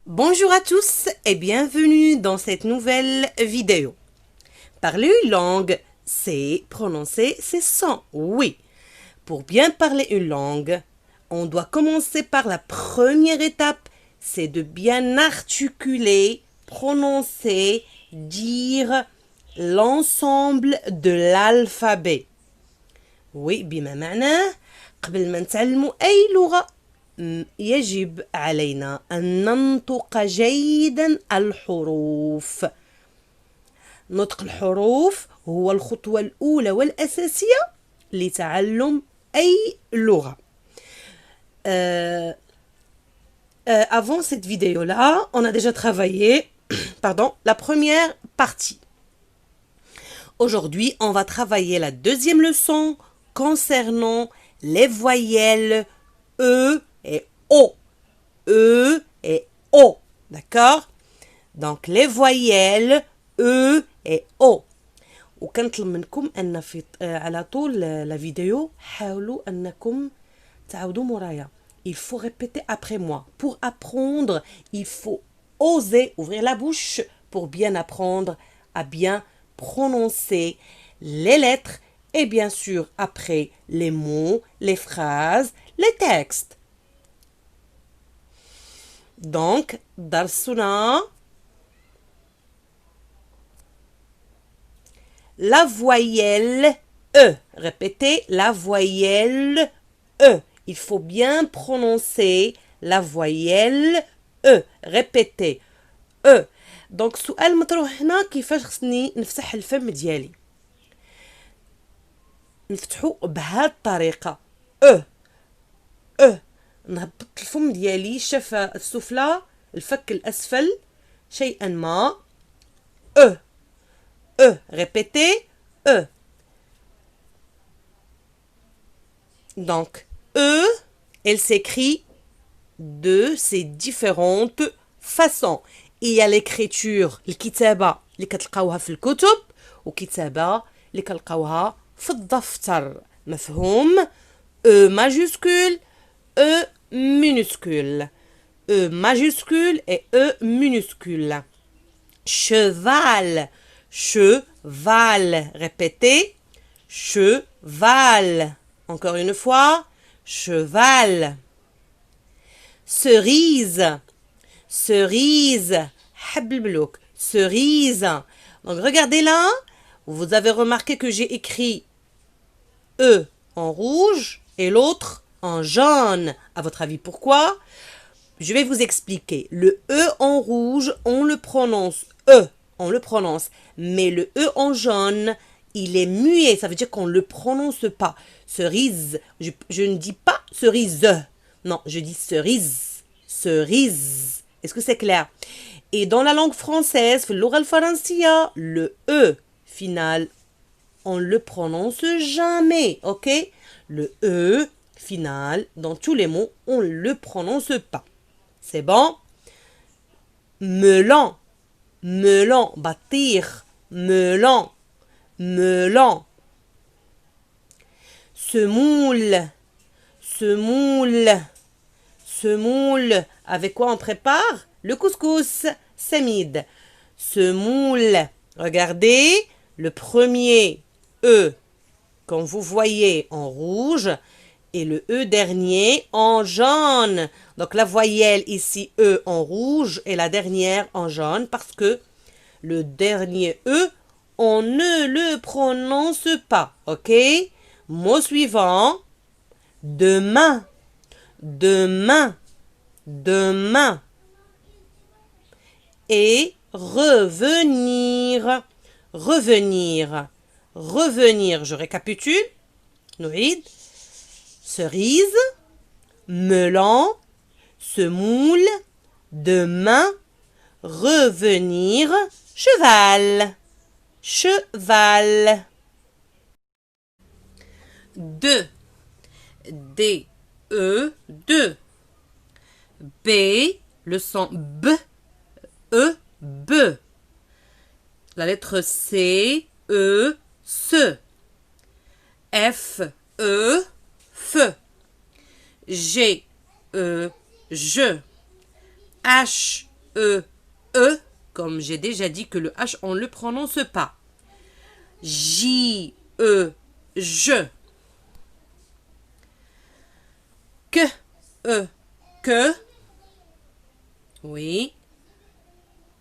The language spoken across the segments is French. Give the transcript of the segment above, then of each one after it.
Bonjour à tous et bienvenue dans cette nouvelle vidéo. Parler une langue, c'est prononcer ses sons, oui. Pour bien parler une langue, on doit commencer par la première étape, c'est de bien articuler, prononcer, dire l'ensemble de l'alphabet. Oui, بما معناه قبل ما نتعلموا أي لغة يجب علينا أن ننطق جيدا الحروف. نطق الحروف هو الخطوة الأولى والأساسية لتعلم أي لغة. Avant cette vidéo-là, on a déjà travaillé la première partie. Aujourd'hui, on va travailler la deuxième leçon concernant les voyelles E et O. E et O. D'accord? Donc, les voyelles E et O. وكنطلب منكم أن في على طول la vidéo حاولوا أنكم تعاودوا مورايا. Il faut répéter après moi. Pour apprendre, il faut oser ouvrir la bouche pour bien apprendre à bien prononcer les lettres et bien sûr après les mots, les phrases, les textes. Donc, darsuna, la voyelle E. Répétez la voyelle E. Il faut bien prononcer la voyelle E. Répétez E. دونك السؤال مطروح هنا كيفاش خصني نفتح الفم ديالي. نفتحو بهاد الطريقة أ أ. نهبط الفم ديالي الشفة السفلى الفك الأسفل شيئا ما أ أ. ريبيتي أ. Donc E, elle s'écrit de ces différentes façons. Il y a l'écriture الكتابة اللي كتلقاوها في الكتب وكتابة اللي كتلقاوها في الدفتر. مفهوم؟ E majuscule, E minuscule. E majuscule et E minuscule. Cheval, cheval. Répétez. Cheval. Encore une fois. Cheval. Cerise. Cerise. Cerise. Donc regardez là. Vous avez remarqué que j'ai écrit E en rouge et l'autre en jaune. À votre avis, pourquoi? Je vais vous expliquer. Le E en rouge, on le prononce E. On le prononce. Mais le E en jaune, il est muet. Ça veut dire qu'on ne le prononce pas. Cerise. Je ne dis pas cerise. Non, je dis cerise. Cerise. Est-ce que c'est clair? Et dans la langue française, le E final, on le prononce jamais, ok? Le E final, dans tous les mots, on le prononce pas. C'est bon? Melon, melon, bâtir, melon, melon. Semoule, semoule, semoule. Avec quoi on prépare? Le couscous, semide. Semoule. Regardez, le premier E, comme vous voyez en rouge, et le E dernier en jaune. Donc la voyelle ici E en rouge et la dernière en jaune parce que le dernier E, on ne le prononce pas. Ok? Mot suivant. Demain. Demain. Demain. Et revenir. Revenir. Revenir. Je récapitule. نعيد. Cerise, melon, semoule, demain, revenir, cheval. Cheval. Deux. D, E, deux. B, le son B, E, B. La lettre C, E, se. F, E, feu. G, E, je. H, E, E, comme j'ai déjà dit que le H, on ne le prononce pas. J, E, je. Que, E, que. Oui.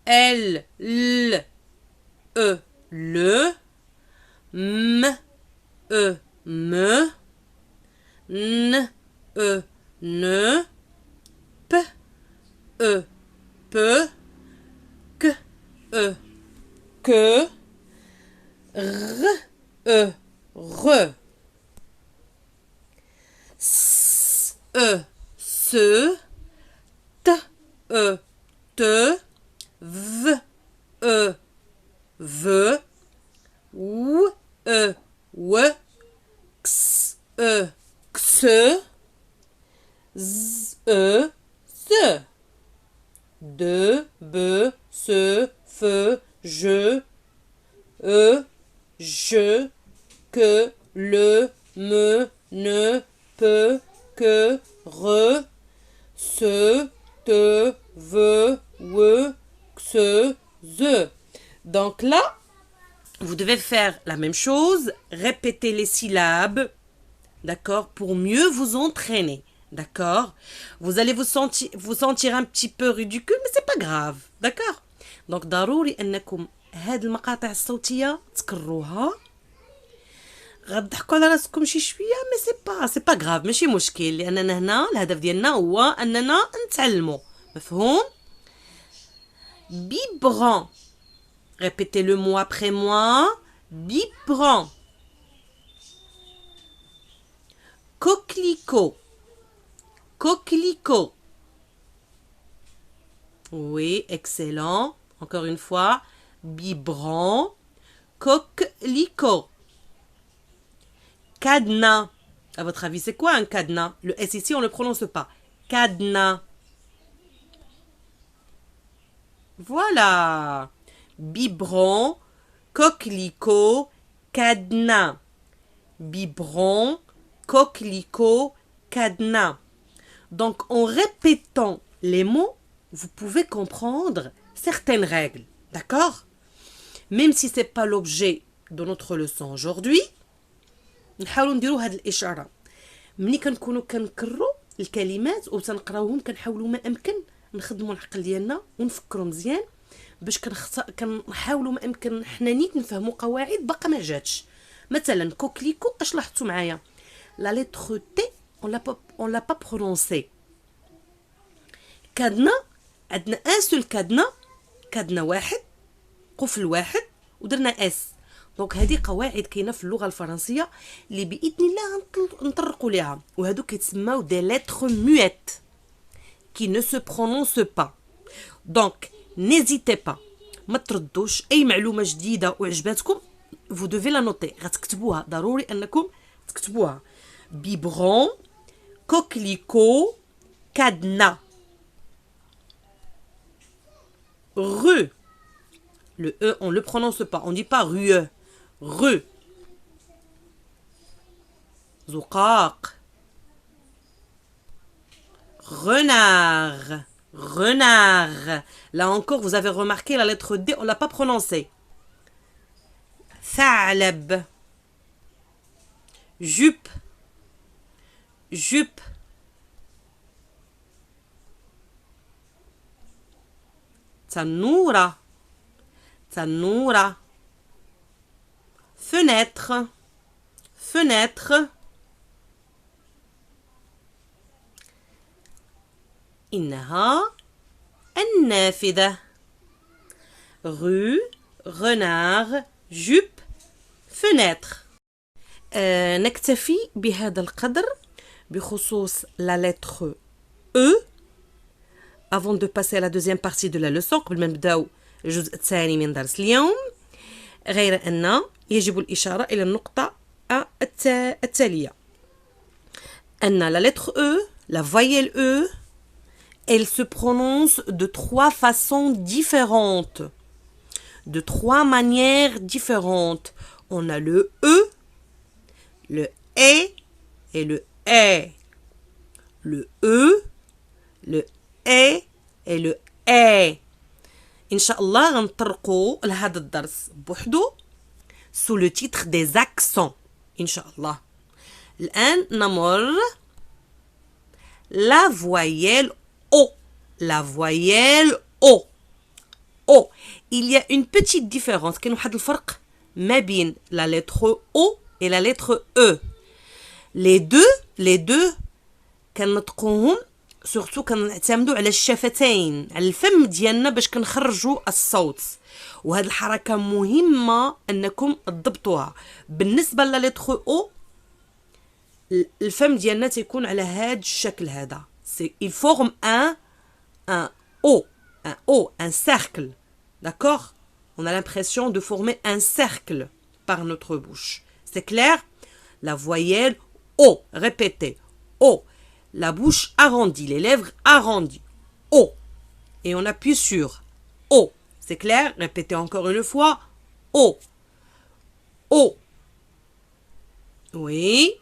L, L, E, le. M, E, me. N, E, ne. P, E, peu. Que, E, que. R, E, re. S, E, se. T, E, te. V, E, ve. W, E, we. X, E, xe. Z, E, ze. De, be, se, fe, je. E, je, que, le, me, ne, peu, que, re, se, te, ve, we, xe, ze. Donc là, vous devez faire la même chose, répéter les syllabes, d'accord, pour mieux vous entraîner, d'accord. Vous allez vous sentir un petit peu ridicule, mais c'est pas grave, d'accord. Donc ضروري انكم هاد المقاطع الصوتيه تكروها. غتضحكوا على راسكم شي شويه، مي سي با غراف، ماشي مشكل، لاننا هنا الهدف ديالنا هو اننا نتعلموا. مفهوم؟ biberon. Répétez le mot après moi. Biberon. Coquelicot. Coquelicot. Oui, excellent. Encore une fois. Biberon. Coquelicot. Cadenas. À votre avis, c'est quoi un cadenas? Le S ici, on ne le prononce pas. Cadenas. Voilà. Biberon, coquelicot, cadenas. Biberon, coquelicot, cadenas. Donc, en répétant les mots, vous pouvez comprendre certaines règles. D'accord? Même si ce n'est pas l'objet de notre leçon aujourd'hui, نحاولوا نديروا هاد الاشاره. ملي كنكونوا كنكرروا الكلمات وتنقراوهم كنحاولوا ما امكن نخدموا العقل ديالنا ونفكروا مزيان باش كنحاولوا ما امكن حنا نيت نفهموا قواعد باقا ما جاتش. مثلا كوكليكو، اش لاحظتوا معايا؟ لا لتر تي on l'a pas prononcé. كادنا عندنا ان سول كادنا واحد، قفل واحد ودرنا اس. دونك هذه قواعد كاينه في اللغه الفرنسيه اللي باذن الله نطرقوا ليها، وهادو كيتسماو دي لتر مويت qui ne se prononce pas. Donc n'hésitez pas، ما تردوش اي معلومه جديده وعجباتكم vous devez la noter، غتكتبوها، ضروري انكم تكتبوها. biberon, coquelicot, cadenas. Rue. Le E, on ne le prononce pas. On ne dit pas rue. Rue. Zoukak. Renard. Renard. Là encore, vous avez remarqué la lettre D, on ne l'a pas prononcée. Thaleb. Jupe. Jupe. Tanoura. Tanoura. Fenêtre. Fenêtre. إنها النافذة. Rue, renard, jupe, fenêtre. نكتفي بهذا القدر بخصوص la lettre E. Avant de passer à la deuxième partie de la leçon، قبل ما نبداو الجزء الثاني من درس اليوم، غير أن يجب الإشارة إلى النقطة التالية، أن la lettre E, la voyelle E, elle se prononce de trois façons différentes, de trois manières différentes. On a le E, le E et le E. Le E, le E et le E. إن شاء الله غنطرقوا لهذا الدرس بوحدو sous le titre des accents إن شاء الله. الآن نمر la voyelle O. La voyelle O. O. Il y a une petite différence. كاين واحد الفرق ما بين la lettre O et la lettre E. Les deux كنطقوهم سورتو كنعتمدوا على الشفتين على الفم ديالنا باش كنخرجوا الصوت، وهاد الحركه مهمه انكم تضبطوها. بالنسبه لا لتر او الفم ديالنا تيكون على هاد الشكل هذا، سي il forme un O, un cercle, d'accord? On a l'impression de former un cercle par notre bouche. C'est clair? La voyelle O, répétez, O. La bouche arrondie, les lèvres arrondies. O. Et on appuie sur O. C'est clair? Répétez encore une fois. O. O. Oui.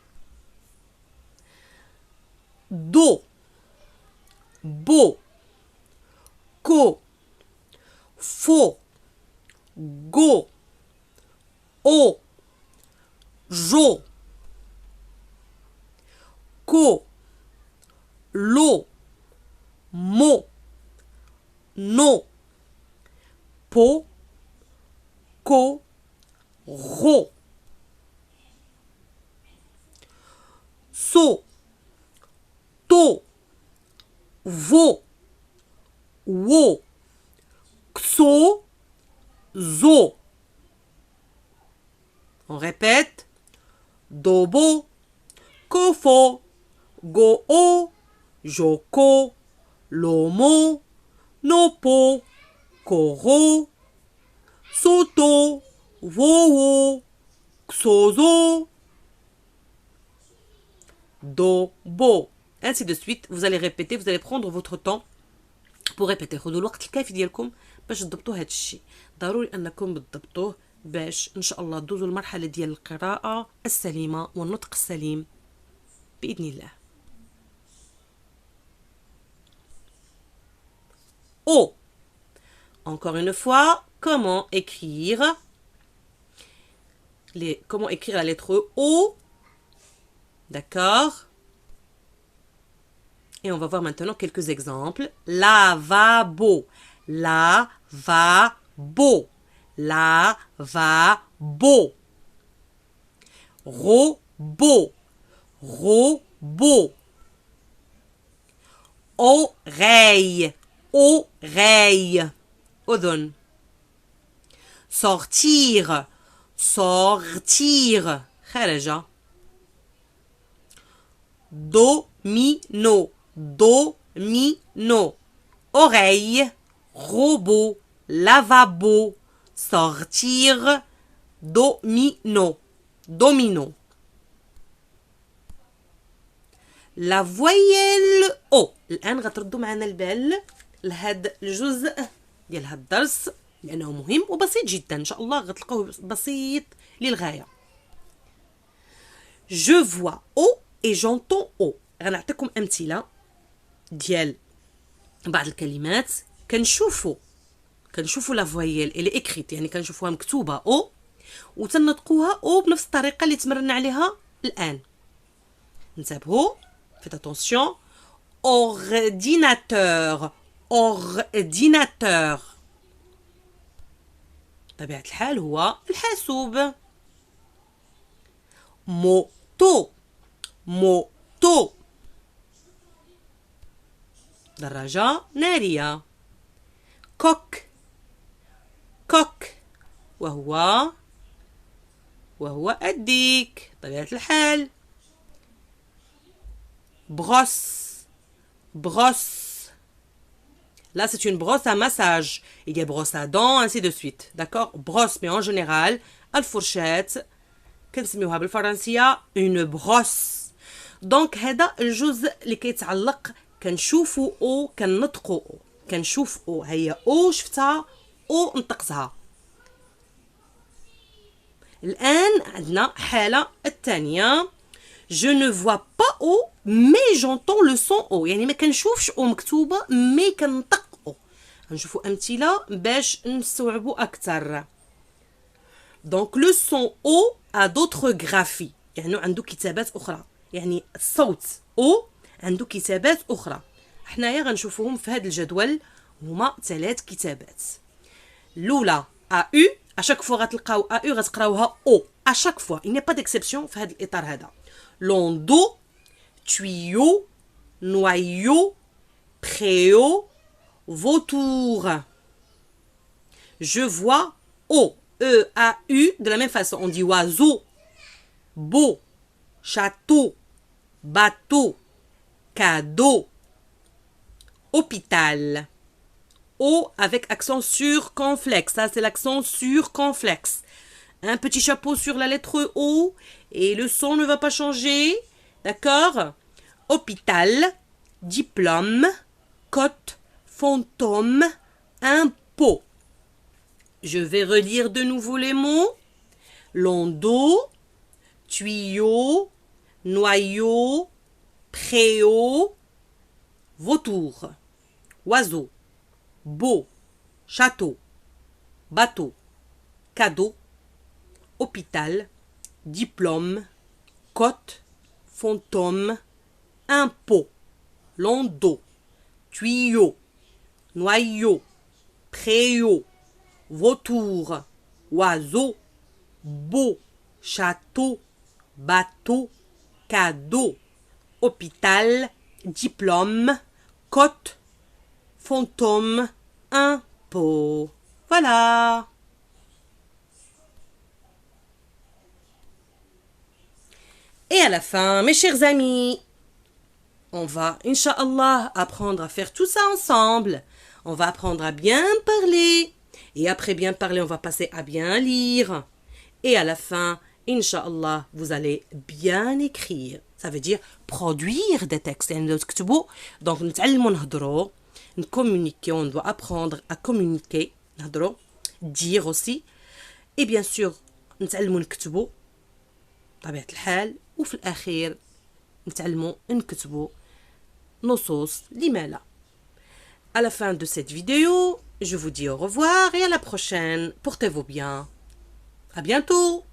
Do. Bo. Ko. Fo. Go. O. Jo. Ko. Lo, mo, no, po, ko, ro. So, to, vo, wo, xo, zo. On répète. Dobo, kofo, go-o, Joko, Lomo, Nopo, Koro, Soto, Vowo, Xozo, Do, Bo. Ainsi de suite, vous allez répéter, vous allez prendre votre temps pour répéter. خذوا الوقت الكافي ديالكم باش تضبطوا هذا الشيء. ضروري انكم تضبطوه باش ان شاء الله تدوزوا المرحله ديال القراءه السليمه والنطق السليم باذن الله. O. Encore une fois, comment écrire la lettre O. D'accord? Et on va voir maintenant quelques exemples. Lavabo. Lavabo. Lavabo. Robot. Robot. Oreille. Oreille. أذن. Sortir. Sortir. خرج. Domino. Domino. Oreille. Robot. Lavabo. Sortir. Domino. Domino. La voyelle O. الآن غتردوا معنا البال لهذا الجزء ديال هذا الدرس لأنه مهم وبسيط جدا. إن شاء الله غتلقوه بسيط للغاية. Je vois O et j'entends O. غنعطيكم أمثلة ديال بعض الكلمات كنشوفوا لا فويل اللي écrite، يعني كنشوفوها مكتوبة O وتنطقوها O بنفس الطريقة اللي تمرنا عليها الآن. انتبهوا. Faites attention. Ordinateur. Ordinateur. طبيعة الحال هو الحاسوب. Moto. Moto. دراجة نارية. Coq. Coq. وهو الديك. طبيعة الحال. Brosse. Brosse. Là, c'est une brosse à massage. Il y a brosse à dents, ainsi de suite. D'accord? Brosse, mais en général, الفرشاة كنسميوها بالفرنسية une brosse. دونك هذا الجزء اللي كيتعلق كنشوفوا او كنطقوا او. كنشوف او هي او شفتها او نطقتها. الآن عندنا حالة الثانية. Je ne vois pas O mais j'entends le son O. يعني ما كنشوفش O مكتوبة مي كنطق O. نشوفوا أمثلة باش نستوعبوا أكثر. Donc le son O a d'autres graphies. يعني عنده كتابات أخرى. يعني الصوت O عنده كتابات أخرى. حنايا غنشوفوهم في هذا الجدول هما 3 كتابات. الأولى AU à chaque fois غتلقاو AU غتقراوها O à chaque fois. Il n'y a pas d'exception في هذا الإطار هذا. Landau, tuyau, noyau, préau, vautour. Je vois O, E-A-U. De la même façon, on dit oiseau, beau, château, bateau, cadeau, hôpital. O avec accent circonflexe. Ça, c'est l'accent circonflexe. Un petit chapeau sur la lettre O et le son ne va pas changer. D'accord? Hôpital, diplôme, cote, fantôme, impôt. Je vais relire de nouveau les mots. Landau, tuyau, noyau, préau, vautour, oiseau, beau, château, bateau, cadeau, hôpital, diplôme, cote, fantôme, impôt, landau, tuyau, noyau, préau, vautour, oiseau, beau, château, bateau, cadeau, hôpital, diplôme, cote, fantôme, impôt. Voilà. Et à la fin, mes chers amis, on va, Inch'Allah, apprendre à faire tout ça ensemble. On va apprendre à bien parler. Et après bien parler, on va passer à bien lire. Et à la fin, Inch'Allah, vous allez bien écrire. Ça veut dire produire des textes. Donc, nous communiquer, on doit apprendre à communiquer. Dire aussi. Et bien sûr, نتعلموا نكتبوا بطبيعة الحال وفي الأخير نتعلموا نكتبوا نصوص لما لا. À la fin de cette vidéo, je vous dis au revoir et à la prochaine. Portez-vous bien. À bientôt.